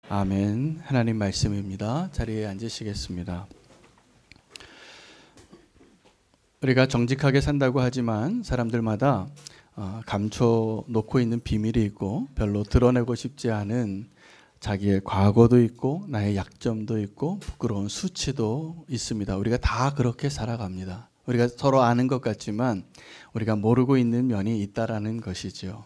아멘. 하나님 말씀입니다. 자리에 앉으시겠습니다. 우리가 정직하게 산다고 하지만 사람들마다 감춰놓고 있는 비밀이 있고 별로 드러내고 싶지 않은 자기의 과거도 있고 나의 약점도 있고 부끄러운 수치도 있습니다. 우리가 다 그렇게 살아갑니다. 우리가 서로 아는 것 같지만 우리가 모르고 있는 면이 있다라는 것이죠.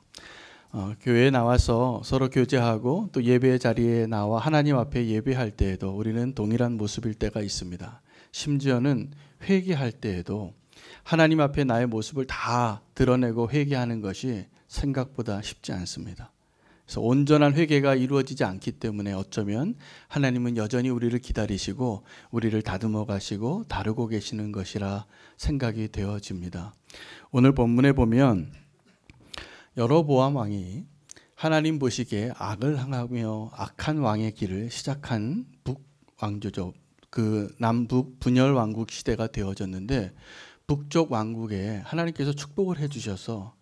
교회에 나와서 서로 교제하고 또 예배 자리에 나와 하나님 앞에 예배할 때에도 우리는 동일한 모습일 때가 있습니다. 심지어는 회개할 때에도 하나님 앞에 나의 모습을 다 드러내고 회개하는 것이 생각보다 쉽지 않습니다. 그래서 온전한 회개가 이루어지지 않기 때문에 어쩌면 하나님은 여전히 우리를 기다리시고 우리를 다듬어 가시고 다루고 계시는 것이라 생각이 되어집니다. 오늘 본문에 보면 여로보암 왕이 하나님 보시기에 악을 행하며 악한 왕의 길을 시작한 북왕조죠. 그 남북 분열 왕국 시대가 되어졌는데 북쪽 왕국에 하나님께서 축복을 해주셔서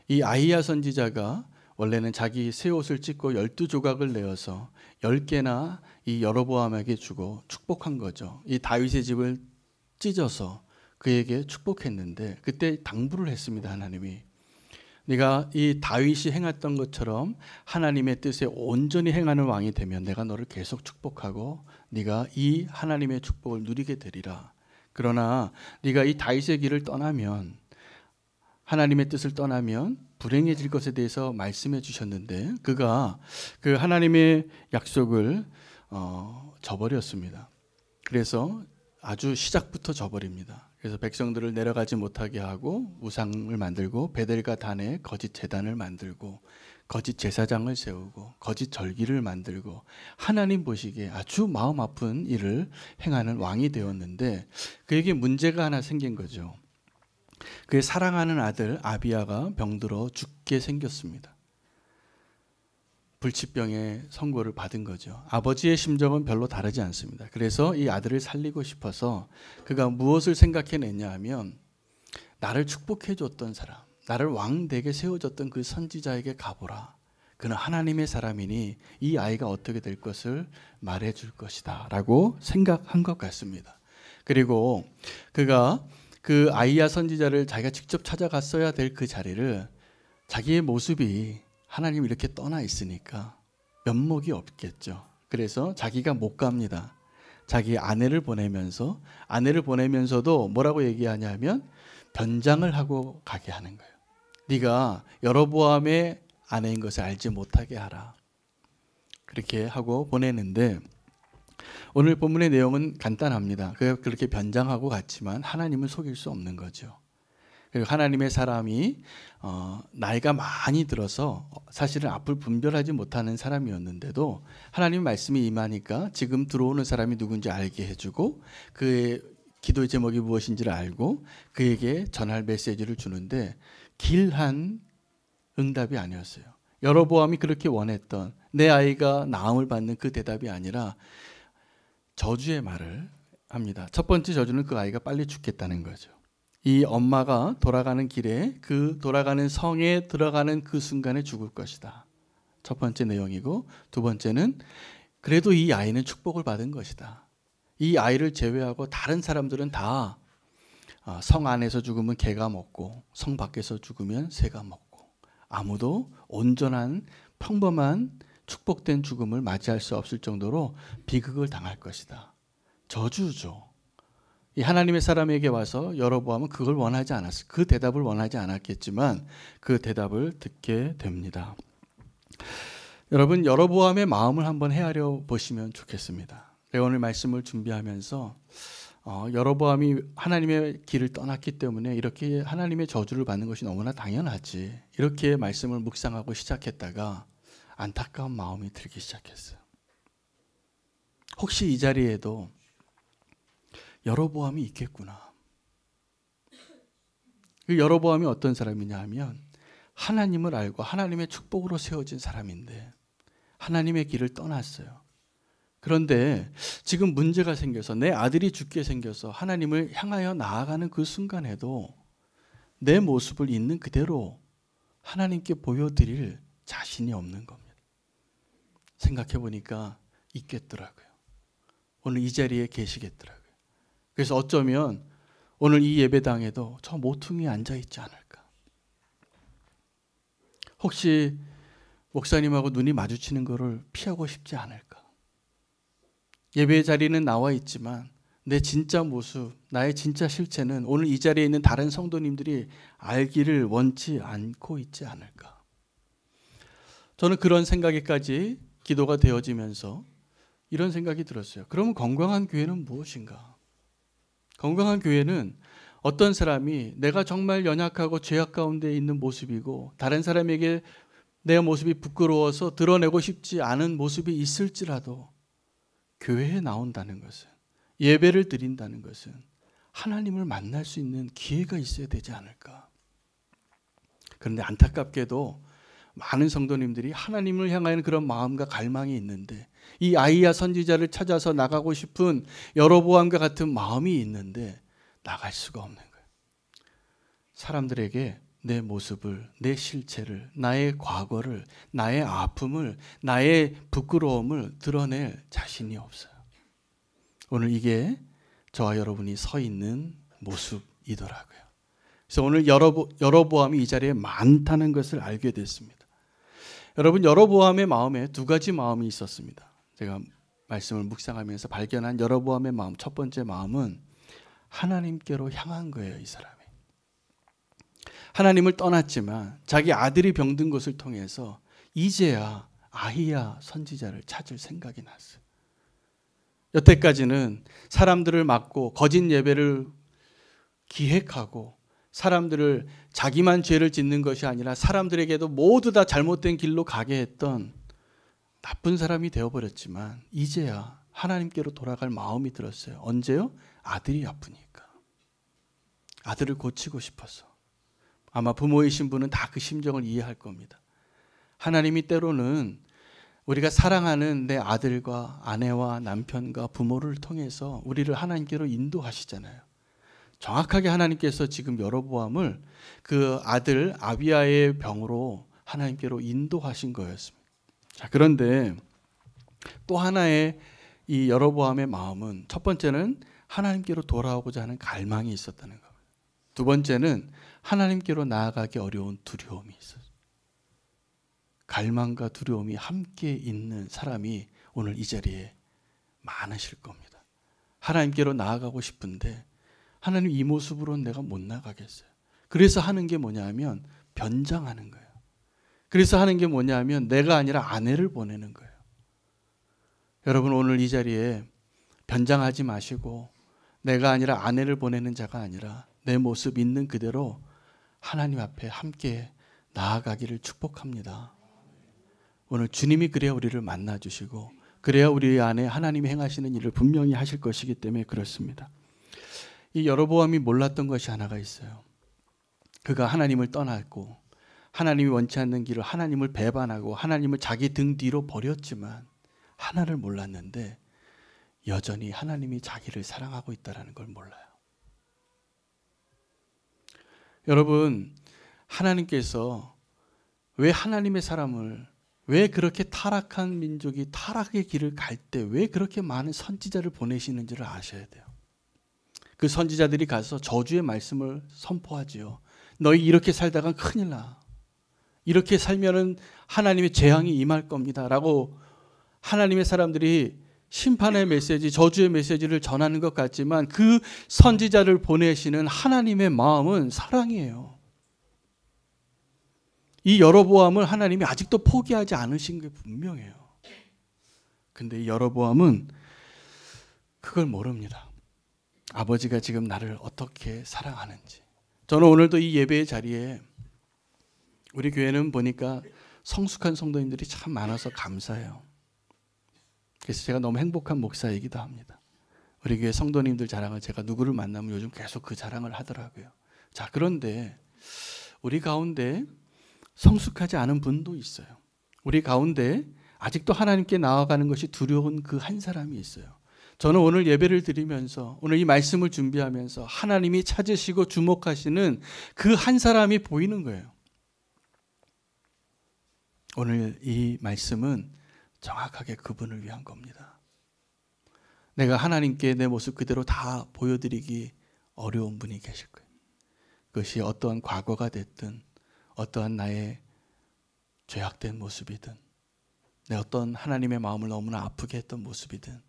이 아히야 선지자가 원래는 자기 새 옷을 찢고 12조각을 내어서 10개나 이 여로보암에게 주고 축복한 거죠. 이 다윗의 집을 찢어서 그에게 축복했는데 그때 당부를 했습니다. 하나님이 네가 이 다윗이 행했던 것처럼 하나님의 뜻에 온전히 행하는 왕이 되면 내가 너를 계속 축복하고 네가 이 하나님의 축복을 누리게 되리라. 그러나 네가 이 다윗의 길을 떠나면 하나님의 뜻을 떠나면 불행해질 것에 대해서 말씀해 주셨는데 그가 그 하나님의 약속을 저버렸습니다. 그래서 아주 시작부터 저버립니다. 그래서 백성들을 내려가지 못하게 하고 우상을 만들고 베델과 단에 거짓 제단을 만들고 거짓 제사장을 세우고 거짓 절기를 만들고 하나님 보시기에 아주 마음 아픈 일을 행하는 왕이 되었는데 그에게 문제가 하나 생긴 거죠. 그의 사랑하는 아들 아비야가 병들어 죽게 생겼습니다. 불치병의 선고를 받은 거죠. 아버지의 심정은 별로 다르지 않습니다. 그래서 이 아들을 살리고 싶어서 그가 무엇을 생각해냈냐 하면 나를 축복해 줬던 사람, 나를 왕되게 세워줬던 그 선지자에게 가보라. 그는 하나님의 사람이니 이 아이가 어떻게 될 것을 말해줄 것이다 라고 생각한 것 같습니다. 그리고 그가 그 아히야 선지자를 자기가 직접 찾아갔어야 될 그 자리를 자기의 모습이 하나님 이렇게 떠나 있으니까 면목이 없겠죠. 그래서 자기가 못 갑니다. 자기 아내를 보내면서도 뭐라고 얘기하냐면 변장을 하고 가게 하는 거예요. 네가 여로보암의 아내인 것을 알지 못하게 하라. 그렇게 하고 보내는데 오늘 본문의 내용은 간단합니다. 그렇게 변장하고 갔지만 하나님은 속일 수 없는 거죠. 그리고 하나님의 사람이 나이가 많이 들어서 사실은 앞을 분별하지 못하는 사람이었는데도 하나님 말씀이 임하니까 지금 들어오는 사람이 누군지 알게 해주고 그의 기도의 제목이 무엇인지를 알고 그에게 전할 메시지를 주는데 길한 응답이 아니었어요. 여로보암이 그렇게 원했던 내 아이가 나음을 받는 그 대답이 아니라 저주의 말을 합니다. 첫 번째 저주는 그 아이가 빨리 죽겠다는 거죠. 이 엄마가 돌아가는 길에 그 돌아가는 성에 들어가는 그 순간에 죽을 것이다. 첫 번째 내용이고 두 번째는 그래도 이 아이는 축복을 받은 것이다. 이 아이를 제외하고 다른 사람들은 다 성 안에서 죽으면 개가 먹고 성 밖에서 죽으면 새가 먹고 아무도 온전한 평범한 축복된 죽음을 맞이할 수 없을 정도로 비극을 당할 것이다. 저주죠. 이 하나님의 사람에게 와서 여로보암은 그걸 원하지 않았어요. 그 대답을 원하지 않았겠지만 그 대답을 듣게 됩니다. 여러분 여로보암의 마음을 한번 헤아려 보시면 좋겠습니다. 제가 오늘 말씀을 준비하면서 여로보암이 하나님의 길을 떠났기 때문에 이렇게 하나님의 저주를 받는 것이 너무나 당연하지 이렇게 말씀을 묵상하고 시작했다가 안타까운 마음이 들기 시작했어요. 혹시 이 자리에도 여로보암이 있겠구나. 그 여로보암이 어떤 사람이냐 하면 하나님을 알고 하나님의 축복으로 세워진 사람인데 하나님의 길을 떠났어요. 그런데 지금 문제가 생겨서 내 아들이 죽게 생겨서 하나님을 향하여 나아가는 그 순간에도 내 모습을 있는 그대로 하나님께 보여드릴 자신이 없는 겁니다. 생각해 보니까 있겠더라고요. 오늘 이 자리에 계시겠더라고요. 그래서 어쩌면 오늘 이 예배당에도 저 모퉁이에 앉아있지 않을까. 혹시 목사님하고 눈이 마주치는 것을 피하고 싶지 않을까. 예배 자리는 나와 있지만 내 진짜 모습, 나의 진짜 실체는 오늘 이 자리에 있는 다른 성도님들이 알기를 원치 않고 있지 않을까. 저는 그런 생각에까지 기도가 되어지면서 이런 생각이 들었어요. 그러면 건강한 교회는 무엇인가? 건강한 교회는 어떤 사람이 내가 정말 연약하고 죄악 가운데 있는 모습이고 다른 사람에게 내 모습이 부끄러워서 드러내고 싶지 않은 모습이 있을지라도 교회에 나온다는 것은, 예배를 드린다는 것은 하나님을 만날 수 있는 기회가 있어야 되지 않을까. 그런데 안타깝게도 많은 성도님들이 하나님을 향하는 그런 마음과 갈망이 있는데, 이 아이야 선지자를 찾아서 나가고 싶은 여로보암과 같은 마음이 있는데 나갈 수가 없는 거예요. 사람들에게 내 모습을, 내 실체를, 나의 과거를, 나의 아픔을, 나의 부끄러움을 드러낼 자신이 없어요. 오늘 이게 저와 여러분이 서 있는 모습이더라고요. 그래서 오늘 여로보암이 이 자리에 많다는 것을 알게 됐습니다. 여러분, 여로보암의 마음에 두 가지 마음이 있었습니다. 제가 말씀을 묵상하면서 발견한 여로보암의 마음, 첫 번째 마음은 하나님께로 향한 거예요. 이 사람이 하나님을 떠났지만 자기 아들이 병든 것을 통해서 이제야 아히야 선지자를 찾을 생각이 났어요. 여태까지는 사람들을 막고 거짓 예배를 기획하고 사람들을 자기만 죄를 짓는 것이 아니라 사람들에게도 모두 다 잘못된 길로 가게 했던 나쁜 사람이 되어버렸지만 이제야 하나님께로 돌아갈 마음이 들었어요. 언제요? 아들이 아프니까. 아들을 고치고 싶어서. 아마 부모이신 분은 다 그 심정을 이해할 겁니다. 하나님이 때로는 우리가 사랑하는 내 아들과 아내와 남편과 부모를 통해서 우리를 하나님께로 인도하시잖아요. 정확하게 하나님께서 지금 여로보암을 그 아들 아비야의 병으로 하나님께로 인도하신 거였습니다. 자, 그런데 또 하나의 이 여로보암의 마음은, 첫 번째는 하나님께로 돌아오고자 하는 갈망이 있었다는 겁니다. 두 번째는 하나님께로 나아가기 어려운 두려움이 있었어요. 갈망과 두려움이 함께 있는 사람이 오늘 이 자리에 많으실 겁니다. 하나님께로 나아가고 싶은데 하나님, 이 모습으로는 내가 못 나가겠어요. 그래서 하는 게 뭐냐면 변장하는 거예요. 그래서 하는 게 뭐냐면 내가 아니라 아내를 보내는 거예요. 여러분, 오늘 이 자리에 변장하지 마시고 내가 아니라 아내를 보내는 자가 아니라 내 모습 있는 그대로 하나님 앞에 함께 나아가기를 축복합니다. 오늘 주님이 그래야 우리를 만나주시고 그래야 우리 안에 하나님이 행하시는 일을 분명히 하실 것이기 때문에 그렇습니다. 이 여로보암이 몰랐던 것이 하나가 있어요. 그가 하나님을 떠났고 하나님이 원치 않는 길을, 하나님을 배반하고 하나님을 자기 등 뒤로 버렸지만 하나를 몰랐는데 여전히 하나님이 자기를 사랑하고 있다는 걸 몰라요. 여러분, 하나님께서 왜 하나님의 사람을, 왜 그렇게 타락한 민족이 타락의 길을 갈 때 왜 그렇게 많은 선지자를 보내시는지를 아셔야 돼요. 그 선지자들이 가서 저주의 말씀을 선포하지요. 너희 이렇게 살다간 큰일 나. 이렇게 살면은 하나님의 재앙이 임할 겁니다. 라고 하나님의 사람들이 심판의 메시지, 저주의 메시지를 전하는 것 같지만 그 선지자를 보내시는 하나님의 마음은 사랑이에요. 이 여로보암을 하나님이 아직도 포기하지 않으신 게 분명해요. 근데 이 여로보암은 그걸 모릅니다. 아버지가 지금 나를 어떻게 사랑하는지. 저는 오늘도 이 예배의 자리에 우리 교회는 보니까 성숙한 성도님들이 참 많아서 감사해요. 그래서 제가 너무 행복한 목사이기도 합니다. 우리 교회 성도님들 자랑을 제가 누구를 만나면 요즘 계속 그 자랑을 하더라고요. 자, 그런데 우리 가운데 성숙하지 않은 분도 있어요. 우리 가운데 아직도 하나님께 나아가는 것이 두려운 그 한 사람이 있어요. 저는 오늘 예배를 드리면서, 오늘 이 말씀을 준비하면서 하나님이 찾으시고 주목하시는 그 한 사람이 보이는 거예요. 오늘 이 말씀은 정확하게 그분을 위한 겁니다. 내가 하나님께 내 모습 그대로 다 보여드리기 어려운 분이 계실 거예요. 그것이 어떠한 과거가 됐든 어떠한 나의 죄악된 모습이든 내 어떤 하나님의 마음을 너무나 아프게 했던 모습이든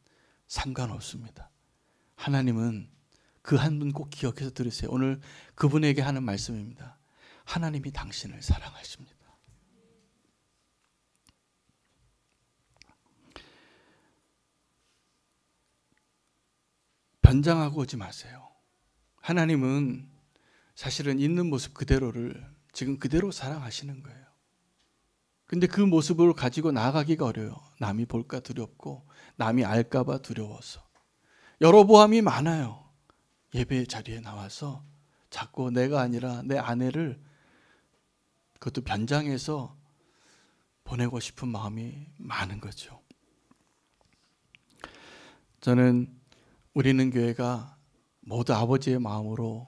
상관없습니다. 하나님은 그 한 분 꼭 기억해서 들으세요. 오늘 그분에게 하는 말씀입니다. 하나님이 당신을 사랑하십니다. 변장하고 오지 마세요. 하나님은 사실은 있는 모습 그대로를 지금 그대로 사랑하시는 거예요. 근데 그 모습을 가지고 나아가기가 어려워요. 남이 볼까 두렵고 남이 알까 봐 두려워서. 여로보암이 많아요. 예배 자리에 나와서 자꾸 내가 아니라 내 아내를 그것도 변장해서 보내고 싶은 마음이 많은 거죠. 저는 우리는 교회가 모두 아버지의 마음으로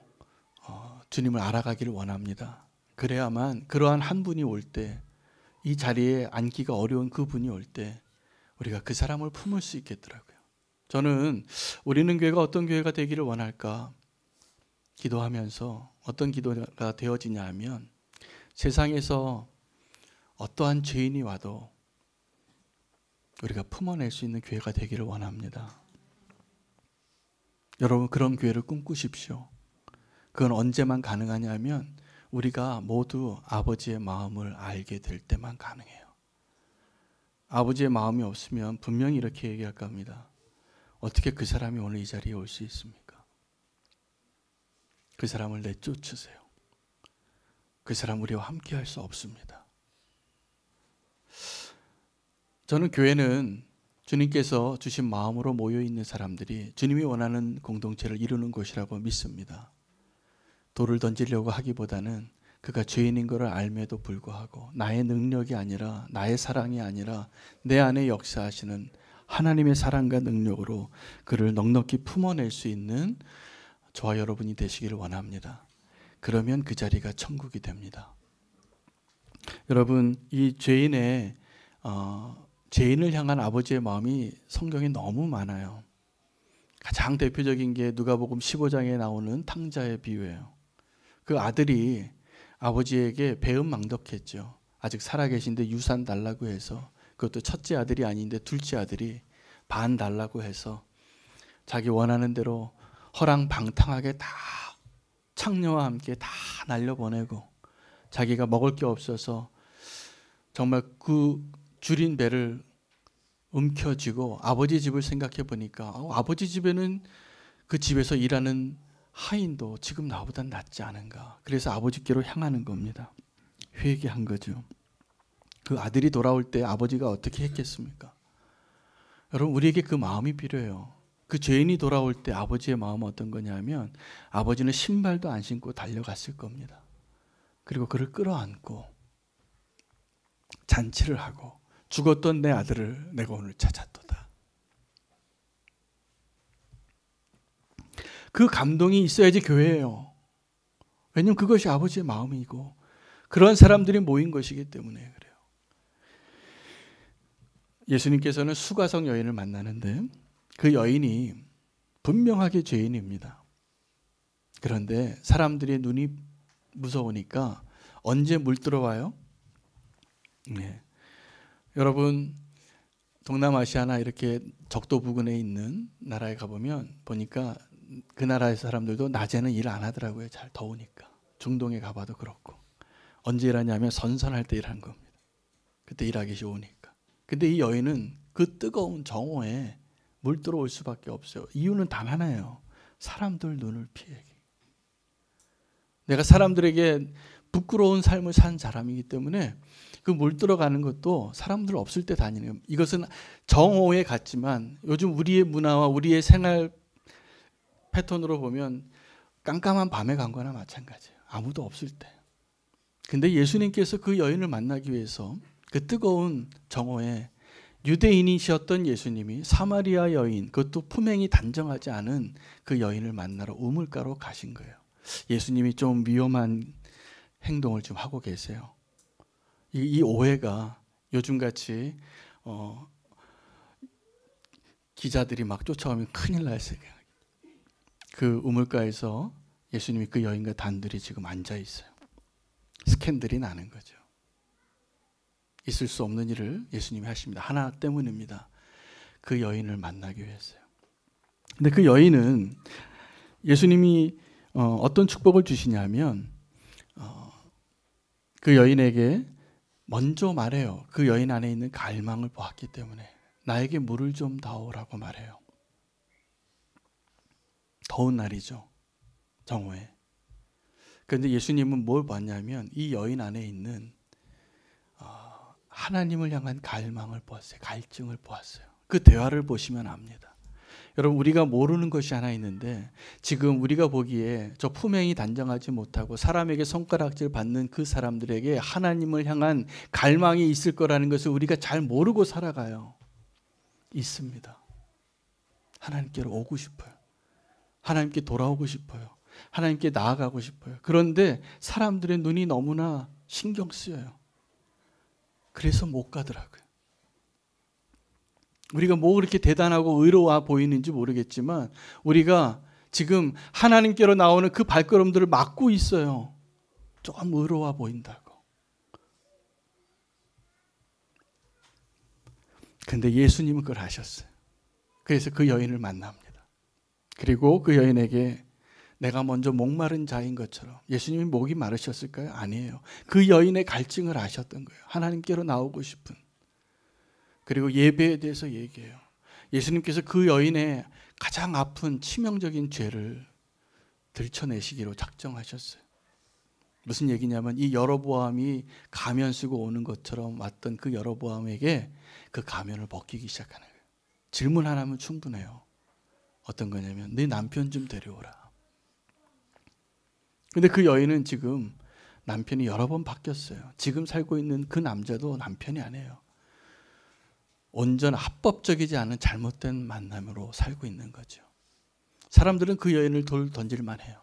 주님을 알아가기를 원합니다. 그래야만 그러한 한 분이 올 때, 이 자리에 앉기가 어려운 그 분이 올 때 우리가 그 사람을 품을 수 있겠더라고요. 저는 우리는 교회가 어떤 교회가 되기를 원할까 기도하면서 어떤 기도가 되어지냐 하면 세상에서 어떠한 죄인이 와도 우리가 품어낼 수 있는 교회가 되기를 원합니다. 여러분 그런 교회를 꿈꾸십시오. 그건 언제만 가능하냐 하면 우리가 모두 아버지의 마음을 알게 될 때만 가능해요. 아버지의 마음이 없으면 분명히 이렇게 얘기할 겁니다. 어떻게 그 사람이 오늘 이 자리에 올 수 있습니까? 그 사람을 내쫓으세요. 그 사람 우리와 함께 할 수 없습니다. 저는 교회는 주님께서 주신 마음으로 모여있는 사람들이 주님이 원하는 공동체를 이루는 곳이라고 믿습니다. 돌을 던지려고 하기보다는 그가 죄인인 것을 알매도 불구하고 나의 능력이 아니라 나의 사랑이 아니라 내 안에 역사하시는 하나님의 사랑과 능력으로 그를 넉넉히 품어낼 수 있는 저와 여러분이 되시기를 원합니다. 그러면 그 자리가 천국이 됩니다. 여러분 이 죄인을 향한 아버지의 마음이 성경에 너무 많아요. 가장 대표적인 게 누가복음 15장에 나오는 탕자의 비유예요. 그 아들이 아버지에게 배은망덕했죠. 아직 살아계신데 유산 달라고 해서, 그것도 첫째 아들이 아닌데 둘째 아들이 반 달라고 해서 자기 원하는 대로 허랑방탕하게 다 창녀와 함께 다 날려보내고 자기가 먹을 게 없어서 정말 그 줄인 배를 움켜쥐고 아버지 집을 생각해 보니까 아버지 집에는 그 집에서 일하는 하인도 지금 나보다 낫지 않은가. 그래서 아버지께로 향하는 겁니다. 회개한 거죠. 그 아들이 돌아올 때 아버지가 어떻게 했겠습니까? 여러분 우리에게 그 마음이 필요해요. 그 죄인이 돌아올 때 아버지의 마음은 어떤 거냐면 아버지는 신발도 안 신고 달려갔을 겁니다. 그리고 그를 끌어안고 잔치를 하고 죽었던 내 아들을 내가 오늘 찾았도다. 그 감동이 있어야지 교회예요. 왜냐하면 그것이 아버지의 마음이고 그런 사람들이 모인 것이기 때문에 그래요. 예수님께서는 수가성 여인을 만나는데 그 여인이 분명하게 죄인입니다. 그런데 사람들의 눈이 무서우니까 언제 물 들어와요? 네. 여러분 동남아시아나 이렇게 적도 부근에 있는 나라에 가보면 보니까 그 나라의 사람들도 낮에는 일 안 하더라고요. 잘 더우니까. 중동에 가봐도 그렇고. 언제 일하냐면 선선할 때 일하는 겁니다. 그때 일하기 좋으니까. 근데 이 여인은 그 뜨거운 정오에 물 들어올 수밖에 없어요. 이유는 단 하나예요. 사람들 눈을 피하기. 내가 사람들에게 부끄러운 삶을 산 사람이기 때문에 그 물 들어가는 것도 사람들 없을 때 다니는, 이것은 정오에 갔지만 요즘 우리의 문화와 우리의 생활 패턴으로 보면 깜깜한 밤에 간 거나 마찬가지예요. 아무도 없을 때. 근데 예수님께서 그 여인을 만나기 위해서 그 뜨거운 정오에 유대인이셨던 예수님이 사마리아 여인, 그것도 품행이 단정하지 않은 그 여인을 만나러 우물가로 가신 거예요. 예수님이 좀 위험한 행동을 좀 하고 계세요. 이 오해가 요즘같이 기자들이 막 쫓아오면 큰일 났어요. 그 우물가에서 예수님이 그 여인과 단둘이 지금 앉아 있어요. 스캔들이 나는 거죠. 있을 수 없는 일을 예수님이 하십니다. 하나 때문입니다. 그 여인을 만나기 위해서요. 근데 그 여인은 예수님이 어떤 축복을 주시냐면 그 여인에게 먼저 말해요. 그 여인 안에 있는 갈망을 보았기 때문에 나에게 물을 좀 다오라고 말해요. 더운 날이죠. 정오에. 그런데 예수님은 뭘 봤냐면 이 여인 안에 있는 하나님을 향한 갈망을 보았어요. 갈증을 보았어요. 그 대화를 보시면 압니다. 여러분, 우리가 모르는 것이 하나 있는데 지금 우리가 보기에 저 품행이 단정하지 못하고 사람에게 손가락질 받는 그 사람들에게 하나님을 향한 갈망이 있을 거라는 것을 우리가 잘 모르고 살아가요. 있습니다. 하나님께로 오고 싶어요. 하나님께 돌아오고 싶어요. 하나님께 나아가고 싶어요. 그런데 사람들의 눈이 너무나 신경 쓰여요. 그래서 못 가더라고요. 우리가 뭐 그렇게 대단하고 의로워 보이는지 모르겠지만 우리가 지금 하나님께로 나오는 그 발걸음들을 막고 있어요. 좀 의로워 보인다고. 근데 예수님은 그걸 하셨어요. 그래서 그 여인을 만납니다. 그리고 그 여인에게 내가 먼저 목마른 자인 것처럼, 예수님이 목이 마르셨을까요? 아니에요. 그 여인의 갈증을 아셨던 거예요. 하나님께로 나오고 싶은. 그리고 예배에 대해서 얘기해요. 예수님께서 그 여인의 가장 아픈 치명적인 죄를 들춰내시기로 작정하셨어요. 무슨 얘기냐면 이 여로보암이 가면 쓰고 오는 것처럼 왔던 그 여로보암에게 그 가면을 벗기기 시작하는 거예요. 질문 하나면 충분해요. 어떤 거냐면 네 남편 좀 데려오라. 근데 그 여인은 지금 남편이 여러 번 바뀌었어요. 지금 살고 있는 그 남자도 남편이 아니에요. 온전 합법적이지 않은 잘못된 만남으로 살고 있는 거죠. 사람들은 그 여인을 돌 던질만 해요.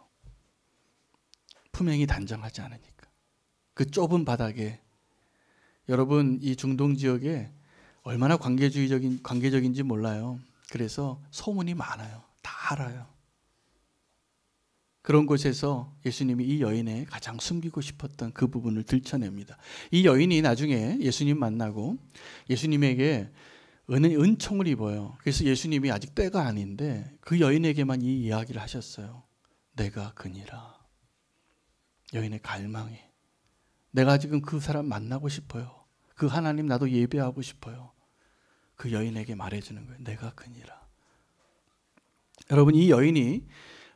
품행이 단정하지 않으니까. 그 좁은 바닥에, 여러분 이 중동 지역에 얼마나 관계적인지 몰라요. 그래서 소문이 많아요. 다 알아요. 그런 곳에서 예수님이 이 여인의 가장 숨기고 싶었던 그 부분을 들춰냅니다. 이 여인이 나중에 예수님 만나고 예수님에게 은총을 입어요. 그래서 예수님이 아직 때가 아닌데 그 여인에게만 이 이야기를 하셨어요. 내가 그니라. 여인의 갈망이. 내가 지금 그 사람 만나고 싶어요. 그 하나님 나도 예배하고 싶어요. 그 여인에게 말해주는 거예요. 내가 그니라. 여러분, 이 여인이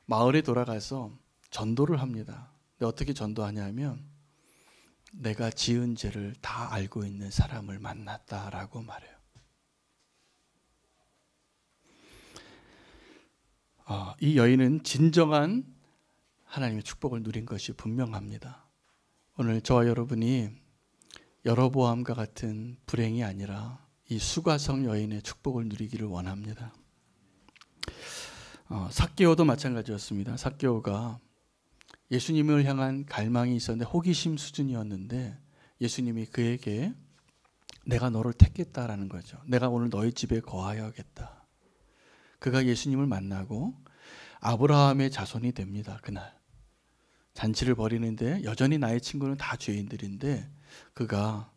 마을에 돌아가서 전도를 합니다. 근데 어떻게 전도하냐면 내가 지은 죄를 다 알고 있는 사람을 만났다라고 말해요. 이 여인은 진정한 하나님의 축복을 누린 것이 분명합니다. 오늘 저와 여러분이 여로보암과 같은 불행이 아니라 이 수가성 여인의 축복을 누리기를 원합니다. 삭개오도 마찬가지였습니다. 삭개오가 예수님을 향한 갈망이 있었는데 호기심 수준이었는데 예수님이 그에게 내가 너를 택했다라는 거죠. 내가 오늘 너희 집에 거하여야겠다. 그가 예수님을 만나고 아브라함의 자손이 됩니다. 그날 잔치를 벌이는데 여전히 나의 친구는 다 죄인들인데 그가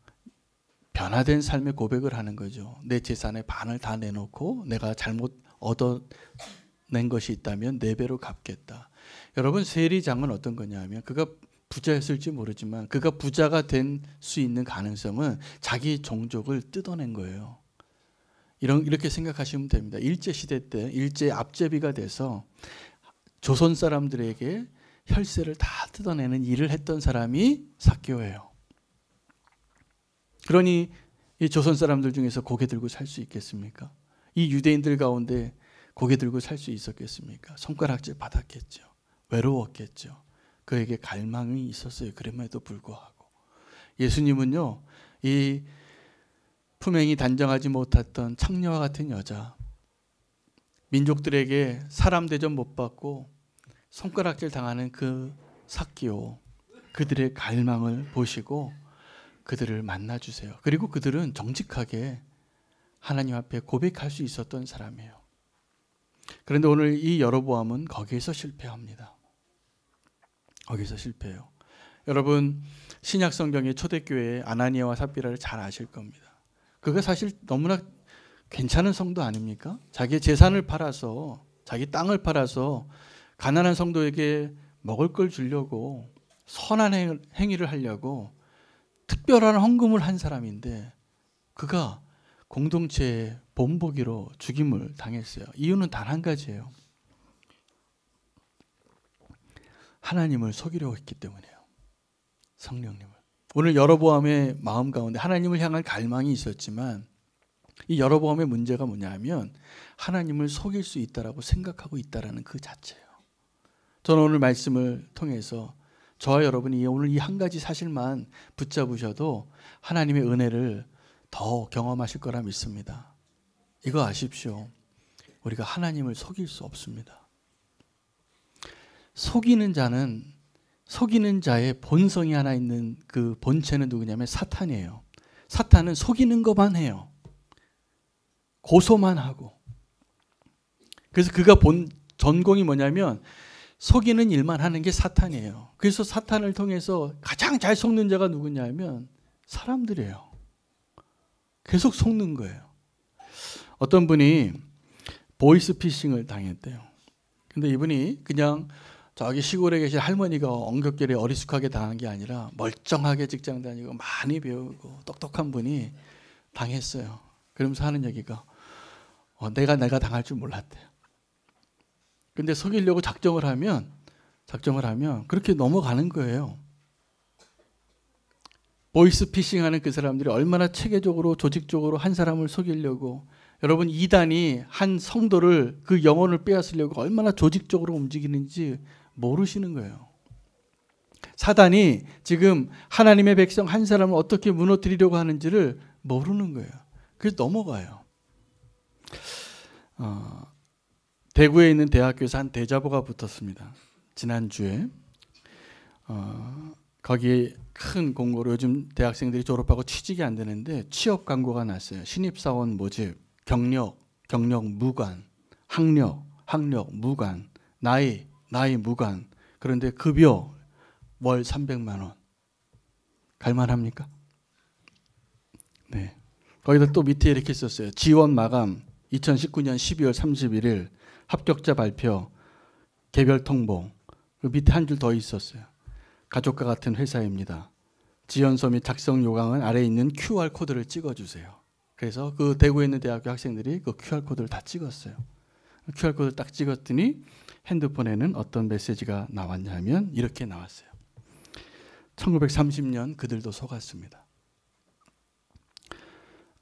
변화된 삶의 고백을 하는 거죠. 내 재산의 반을 다 내놓고 내가 잘못 얻어낸 것이 있다면 4배로 갚겠다. 여러분, 세리장은 어떤 거냐면 그가 부자였을지 모르지만 그가 부자가 된 수 있는 가능성은 자기 종족을 뜯어낸 거예요. 이렇게 생각하시면 됩니다. 일제시대 때 일제 압제비가 돼서 조선 사람들에게 혈세를 다 뜯어내는 일을 했던 사람이 삭개오예요. 그러니 이 조선 사람들 중에서 고개 들고 살 수 있겠습니까? 이 유대인들 가운데 고개 들고 살 수 있었겠습니까? 손가락질 받았겠죠. 외로웠겠죠. 그에게 갈망이 있었어요. 그럼에도 불구하고 예수님은요, 이 품행이 단정하지 못했던 창녀와 같은 여자, 민족들에게 사람 대접 못 받고 손가락질 당하는 그 삭개오, 그들의 갈망을 보시고 그들을 만나주세요. 그리고 그들은 정직하게 하나님 앞에 고백할 수 있었던 사람이에요. 그런데 오늘 이 여로보암은 거기에서 실패합니다. 거기서 실패해요. 여러분 신약 성경의 초대교회의 아나니아와 삽비라를 잘 아실 겁니다. 그가 사실 너무나 괜찮은 성도 아닙니까? 자기의 재산을 팔아서, 자기 땅을 팔아서 가난한 성도에게 먹을 걸 주려고 선한 행위를 하려고 특별한 헌금을 한 사람인데 그가 공동체의 본보기로 죽임을 당했어요. 이유는 단 한 가지예요. 하나님을 속이려고 했기 때문이에요. 성령님을. 오늘 여로보암의 마음 가운데 하나님을 향한 갈망이 있었지만 이 여로보암의 문제가 뭐냐면 하나님을 속일 수 있다라고 생각하고 있다라는 그 자체예요. 저는 오늘 말씀을 통해서 저와 여러분이 오늘 이 한 가지 사실만 붙잡으셔도 하나님의 은혜를 더 경험하실 거라 믿습니다. 이거 아십시오. 우리가 하나님을 속일 수 없습니다. 속이는 자의 본성이 하나 있는 그 본체는 누구냐면 사탄이에요. 사탄은 속이는 것만 해요. 고소만 하고. 그래서 그가 본 전공이 뭐냐면 속이는 일만 하는 게 사탄이에요. 그래서 사탄을 통해서 가장 잘 속는 자가 누구냐면 사람들이에요. 계속 속는 거예요. 어떤 분이 보이스피싱을 당했대요. 근데 이분이 그냥 저기 시골에 계신 할머니가 엉겹결에 어리숙하게 당한 게 아니라 멀쩡하게 직장 다니고 많이 배우고 똑똑한 분이 당했어요. 그러면서 하는 얘기가 내가 당할 줄 몰랐대요. 근데 속이려고 작정을 하면 그렇게 넘어가는 거예요. 보이스피싱하는 그 사람들이 얼마나 체계적으로 조직적으로 한 사람을 속이려고, 여러분 이단이 한 성도를 그 영혼을 빼앗으려고 얼마나 조직적으로 움직이는지 모르시는 거예요. 사단이 지금 하나님의 백성 한 사람을 어떻게 무너뜨리려고 하는지를 모르는 거예요. 그래서 넘어가요. 대구에 있는 대학교에서 한 대자보가 붙었습니다. 지난주에. 거기에 큰 공고로 요즘 대학생들이 졸업하고 취직이 안 되는데 취업 광고가 났어요. 신입사원 모집, 경력 무관, 학력 무관, 나이 무관. 그런데 급여 월 300만 원. 갈만합니까? 네. 거기다 또 밑에 이렇게 썼어요. 지원 마감 2019년 12월 31일 합격자 발표 개별 통보. 그 밑에 한 줄 더 있었어요. 가족과 같은 회사입니다. 지원서 및 작성 요강은 아래에 있는 QR코드를 찍어주세요. 그래서 그 대구에 있는 대학교 학생들이 그 QR코드를 다 찍었어요. QR코드를 딱 찍었더니 핸드폰에는 어떤 메시지가 나왔냐면 이렇게 나왔어요. 1930년 그들도 속았습니다.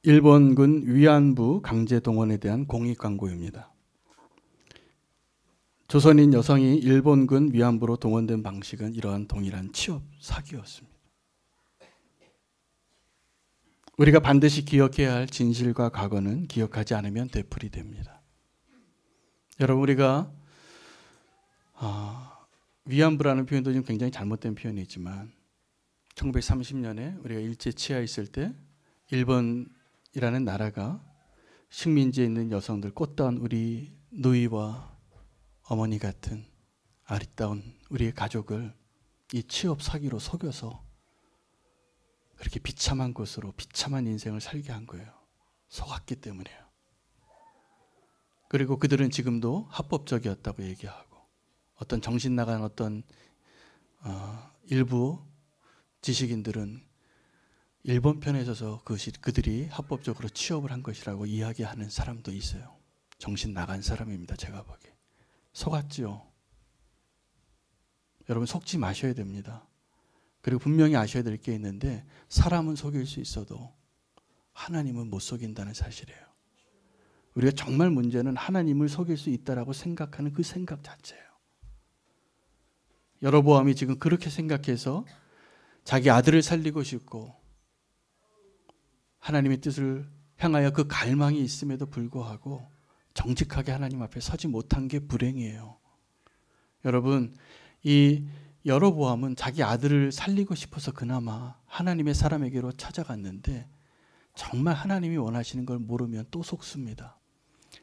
일본군 위안부 강제 동원에 대한 공익 광고입니다. 조선인 여성이 일본군 위안부로 동원된 방식은 이러한 동일한 취업 사기였습니다. 우리가 반드시 기억해야 할 진실과 과거는 기억하지 않으면 되풀이 됩니다. 여러분 우리가 위안부라는 표현도 지금 굉장히 잘못된 표현이지만 1930년에 우리가 일제 치하에 있을 때 일본이라는 나라가 식민지에 있는 여성들, 꽃다운 우리 누이와 어머니 같은 아리따운 우리의 가족을 이 취업 사기로 속여서 그렇게 비참한 곳으로 비참한 인생을 살게 한 거예요. 속았기 때문이에요. 그리고 그들은 지금도 합법적이었다고 얘기하고 어떤 정신 나간 어떤 일부 지식인들은 일본 편에 서서 그들이 합법적으로 취업을 한 것이라고 이야기하는 사람도 있어요. 정신 나간 사람입니다. 제가 보기에. 속았죠. 여러분 속지 마셔야 됩니다. 그리고 분명히 아셔야 될 게 있는데 사람은 속일 수 있어도 하나님은 못 속인다는 사실이에요. 우리가 정말 문제는 하나님을 속일 수 있다라고 생각하는 그 생각 자체예요. 여로보암이 지금 그렇게 생각해서 자기 아들을 살리고 싶고 하나님의 뜻을 향하여 그 갈망이 있음에도 불구하고 정직하게 하나님 앞에 서지 못한 게 불행이에요. 여러분 이 여로보암은 자기 아들을 살리고 싶어서 그나마 하나님의 사람에게로 찾아갔는데 정말 하나님이 원하시는 걸 모르면 또 속습니다.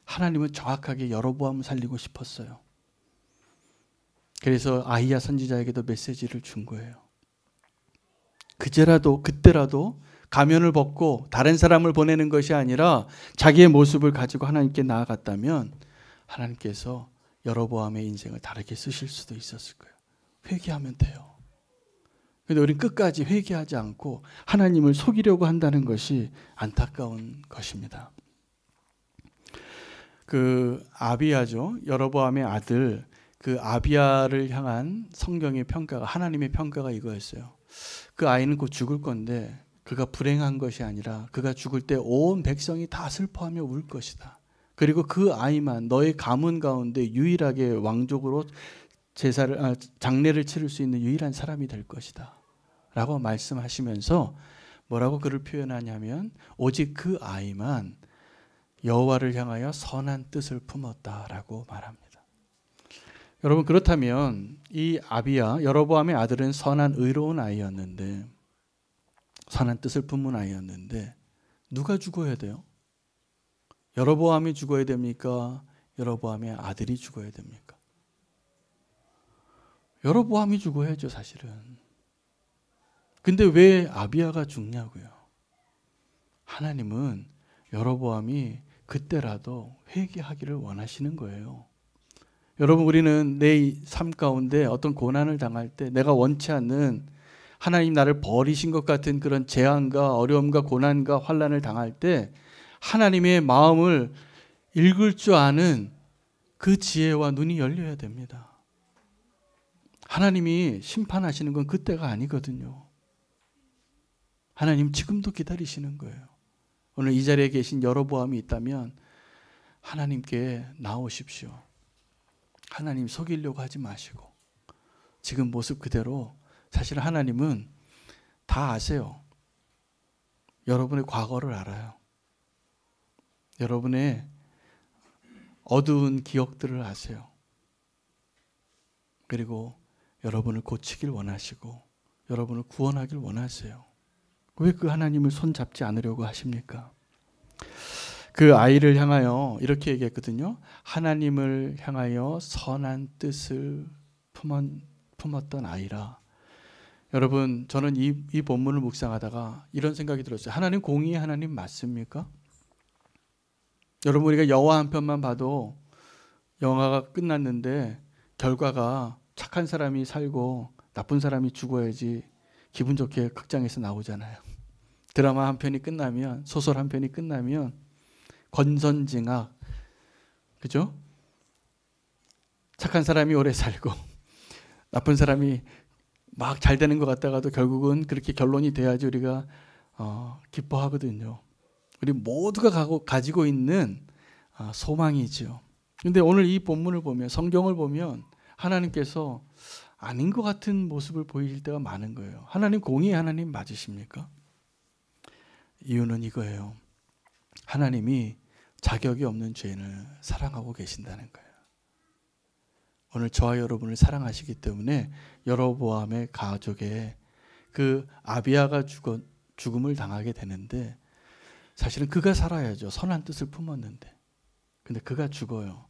하나님은 정확하게 여로보암을 살리고 싶었어요. 그래서 아히야 선지자에게도 메시지를 준 거예요. 그때라도 가면을 벗고 다른 사람을 보내는 것이 아니라 자기의 모습을 가지고 하나님께 나아갔다면 하나님께서 여로보암의 인생을 다르게 쓰실 수도 있었을 거예요. 회개하면 돼요. 그런데 우리는 끝까지 회개하지 않고 하나님을 속이려고 한다는 것이 안타까운 것입니다. 그 아비야죠. 여로보암의 아들, 그 아비야를 향한 성경의 평가가, 하나님의 평가가 이거였어요. 그 아이는 곧 죽을 건데 그가 불행한 것이 아니라 그가 죽을 때 온 백성이 다 슬퍼하며 울 것이다. 그리고 그 아이만 너의 가문 가운데 유일하게 왕족으로 장례를 치를 수 있는 유일한 사람이 될 것이다 라고 말씀하시면서 뭐라고 그를 표현하냐면 오직 그 아이만 여호와를 향하여 선한 뜻을 품었다라고 말합니다. 여러분, 그렇다면 이 아비야, 여로보암의 아들은 선한 의로운 아이였는데, 선한 뜻을 품은 아이였는데 누가 죽어야 돼요? 여로보암이 죽어야 됩니까? 여로보암의 아들이 죽어야 됩니까? 여로보암이 죽어야죠, 사실은. 근데 왜 아비야가 죽냐고요? 하나님은 여로보암이 그때라도 회개하기를 원하시는 거예요. 여러분, 우리는 내 삶 가운데 어떤 고난을 당할 때 내가 원치 않는, 하나님 나를 버리신 것 같은 그런 재앙과 어려움과 고난과 환난을 당할 때 하나님의 마음을 읽을 줄 아는 그 지혜와 눈이 열려야 됩니다. 하나님이 심판하시는 건 그때가 아니거든요. 하나님 지금도 기다리시는 거예요. 오늘 이 자리에 계신 여로보암이 있다면 하나님께 나오십시오. 하나님 속이려고 하지 마시고 지금 모습 그대로, 사실 하나님은 다 아세요. 여러분의 과거를 알아요. 여러분의 어두운 기억들을 아세요. 그리고 여러분을 고치길 원하시고 여러분을 구원하길 원하세요. 왜 그 하나님을 손잡지 않으려고 하십니까? 그 아이를 향하여 이렇게 얘기했거든요. 하나님을 향하여 선한 뜻을 품었던 아이라. 여러분, 저는 이 본문을 묵상하다가 이런 생각이 들었어요. 하나님 공의의 하나님 맞습니까? 여러분, 우리가 영화 한 편만 봐도 영화가 끝났는데 결과가 착한 사람이 살고 나쁜 사람이 죽어야지 기분 좋게 극장에서 나오잖아요. 드라마 한 편이 끝나면, 소설 한 편이 끝나면 권선징악, 그죠? 착한 사람이 오래 살고 나쁜 사람이 막 잘 되는 것 같다가도 결국은 그렇게 결론이 돼야지 우리가 기뻐하거든요. 우리 모두가 가지고 있는 소망이죠. 그런데 오늘 이 본문을 보면, 성경을 보면 하나님께서 아닌 것 같은 모습을 보이실 때가 많은 거예요. 하나님 공의의 하나님 맞으십니까? 이유는 이거예요. 하나님이 자격이 없는 죄인을 사랑하고 계신다는 거예요. 오늘 저와 여러분을 사랑하시기 때문에 여로보암의 가족에 그 아비야가 죽음을 당하게 되는데, 사실은 그가 살아야죠. 선한 뜻을 품었는데. 근데 그가 죽어요.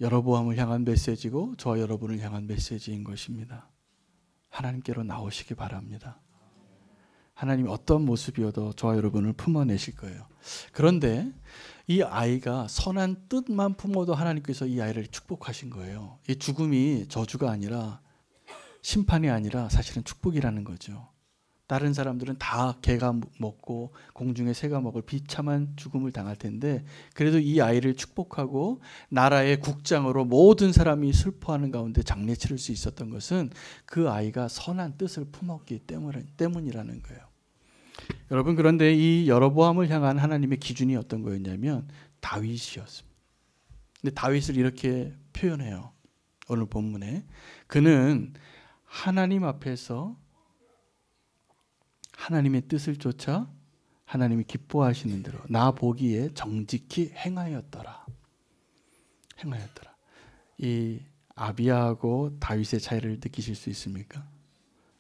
여로보암을 향한 메시지고 저와 여러분을 향한 메시지인 것입니다. 하나님께로 나오시기 바랍니다. 하나님이 어떤 모습이어도 저와 여러분을 품어내실 거예요. 그런데 이 아이가 선한 뜻만 품어도 하나님께서 이 아이를 축복하신 거예요. 이 죽음이 저주가 아니라, 심판이 아니라 사실은 축복이라는 거죠. 다른 사람들은 다 개가 먹고 공중의 새가 먹을 비참한 죽음을 당할 텐데, 그래도 이 아이를 축복하고 나라의 국장으로 모든 사람이 슬퍼하는 가운데 장례 치를 수 있었던 것은 그 아이가 선한 뜻을 품었기 때문이라는 거예요. 여러분, 그런데 이 여로보암을 향한 하나님의 기준이 어떤 거였냐면 다윗이었습니다. 근데 다윗을 이렇게 표현해요. 오늘 본문에 그는 하나님 앞에서 하나님의 뜻을 쫓아 하나님이 기뻐하시는 대로 나 보기에 정직히 행하였더라. 이 아비야하고 다윗의 차이를 느끼실 수 있습니까?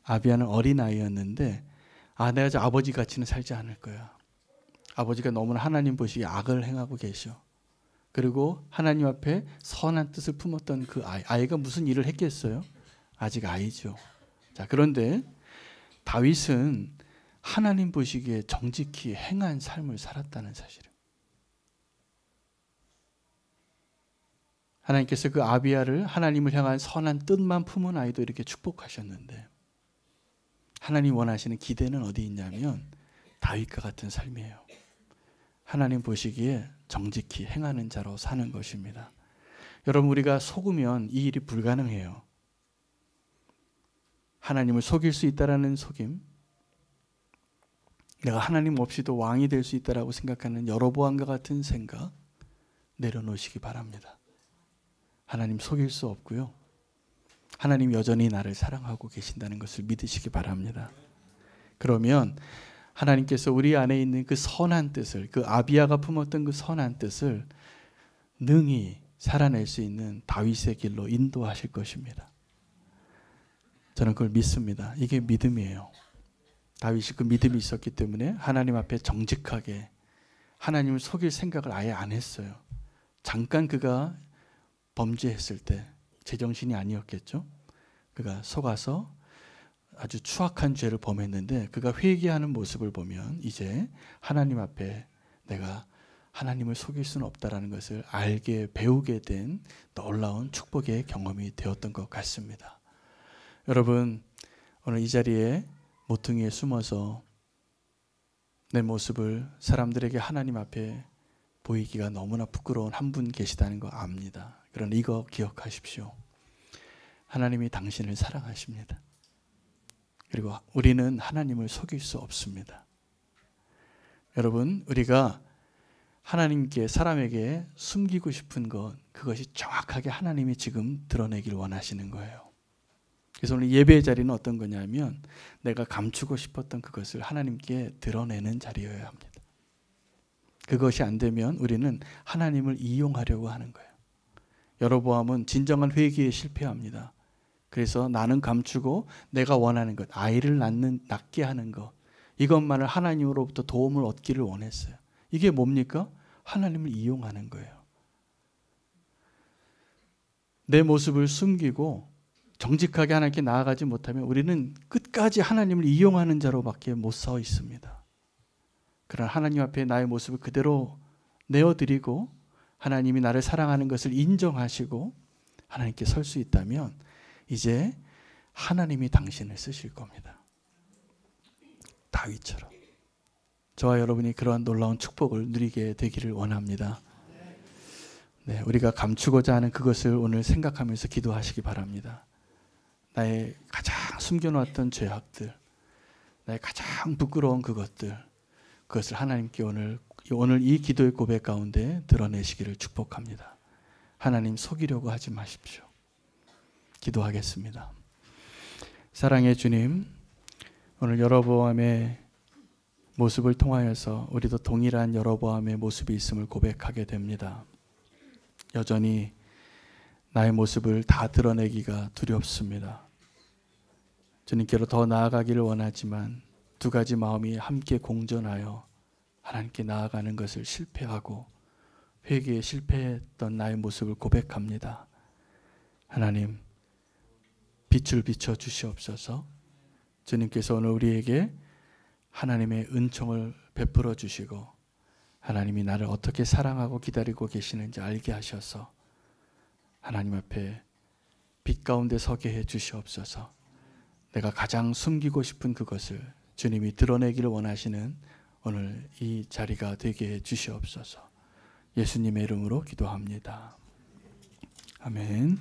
아비야는 어린아이였는데 내가 저 아버지 같이는 살지 않을 거야. 아버지가 너무나 하나님 보시기에 악을 행하고 계셔. 그리고 하나님 앞에 선한 뜻을 품었던 그 아이가 무슨 일을 했겠어요? 아직 아이죠. 자, 그런데 다윗은 하나님 보시기에 정직히 행한 삶을 살았다는 사실을. 하나님께서 그 아비야를 하나님을 향한 선한 뜻만 품은 아이도 이렇게 축복하셨는데, 하나님 원하시는 기대는 어디 있냐면 다윗과 같은 삶이에요. 하나님 보시기에 정직히 행하는 자로 사는 것입니다. 여러분, 우리가 속으면 이 일이 불가능해요. 하나님을 속일 수 있다라는 속임, 내가 하나님 없이도 왕이 될 수 있다라고 생각하는 여로보암과 같은 생각 내려놓으시기 바랍니다. 하나님 속일 수 없고요. 하나님 여전히 나를 사랑하고 계신다는 것을 믿으시기 바랍니다. 그러면 하나님께서 우리 안에 있는 그 선한 뜻을, 그 아비야가 품었던 그 선한 뜻을 능히 살아낼 수 있는 다윗의 길로 인도하실 것입니다. 저는 그걸 믿습니다. 이게 믿음이에요. 다윗이 그 믿음이 있었기 때문에 하나님 앞에 정직하게 하나님을 속일 생각을 아예 안 했어요. 잠깐 그가 범죄했을 때 제정신이 아니었겠죠. 그가 속아서 아주 추악한 죄를 범했는데 그가 회개하는 모습을 보면 이제 하나님 앞에 내가 하나님을 속일 수는 없다라는 것을 알게 배우게 된 놀라운 축복의 경험이 되었던 것 같습니다. 여러분, 오늘 이 자리에 모퉁이에 숨어서 내 모습을 사람들에게 하나님 앞에 보이기가 너무나 부끄러운 한 분 계시다는 거 압니다. 그러나 이거 기억하십시오. 하나님이 당신을 사랑하십니다. 그리고 우리는 하나님을 속일 수 없습니다. 여러분, 우리가 하나님께, 사람에게 숨기고 싶은 것, 그것이 정확하게 하나님이 지금 드러내길 원하시는 거예요. 그래서 오늘 예배의 자리는 어떤 거냐면 내가 감추고 싶었던 그것을 하나님께 드러내는 자리여야 합니다. 그것이 안 되면 우리는 하나님을 이용하려고 하는 거예요. 여로보암은 진정한 회개에 실패합니다. 그래서 나는 감추고 내가 원하는 것, 아이를 낳게 하는 것, 이것만을 하나님으로부터 도움을 얻기를 원했어요. 이게 뭡니까? 하나님을 이용하는 거예요. 내 모습을 숨기고 정직하게 하나님께 나아가지 못하면 우리는 끝까지 하나님을 이용하는 자로밖에 못 서 있습니다. 그러나 하나님 앞에 나의 모습을 그대로 내어드리고 하나님이 나를 사랑하는 것을 인정하시고 하나님께 설 수 있다면 이제 하나님이 당신을 쓰실 겁니다. 다윗처럼. 저와 여러분이 그러한 놀라운 축복을 누리게 되기를 원합니다. 네, 우리가 감추고자 하는 그것을 오늘 생각하면서 기도하시기 바랍니다. 나의 가장 숨겨놓았던 죄악들, 나의 가장 부끄러운 그것을 하나님께 오늘 이 기도의 고백 가운데 드러내시기를 축복합니다. 하나님 속이려고 하지 마십시오. 기도하겠습니다. 사랑의 주님, 오늘 여로보암의 모습을 통하여서 우리도 동일한 여로보암의 모습이 있음을 고백하게 됩니다. 여전히 나의 모습을 다 드러내기가 두렵습니다. 주님께로 더 나아가기를 원하지만 두 가지 마음이 함께 공존하여 하나님께 나아가는 것을 실패하고 회개에 실패했던 나의 모습을 고백합니다. 하나님, 빛을 비춰 주시옵소서. 주님께서 오늘 우리에게 하나님의 은총을 베풀어 주시고 하나님이 나를 어떻게 사랑하고 기다리고 계시는지 알게 하셔서 하나님 앞에 빛 가운데 서게 해 주시옵소서. 내가 가장 숨기고 싶은 그것을 주님이 드러내기를 원하시는 오늘 이 자리가 되게 해 주시옵소서. 예수님의 이름으로 기도합니다. 아멘.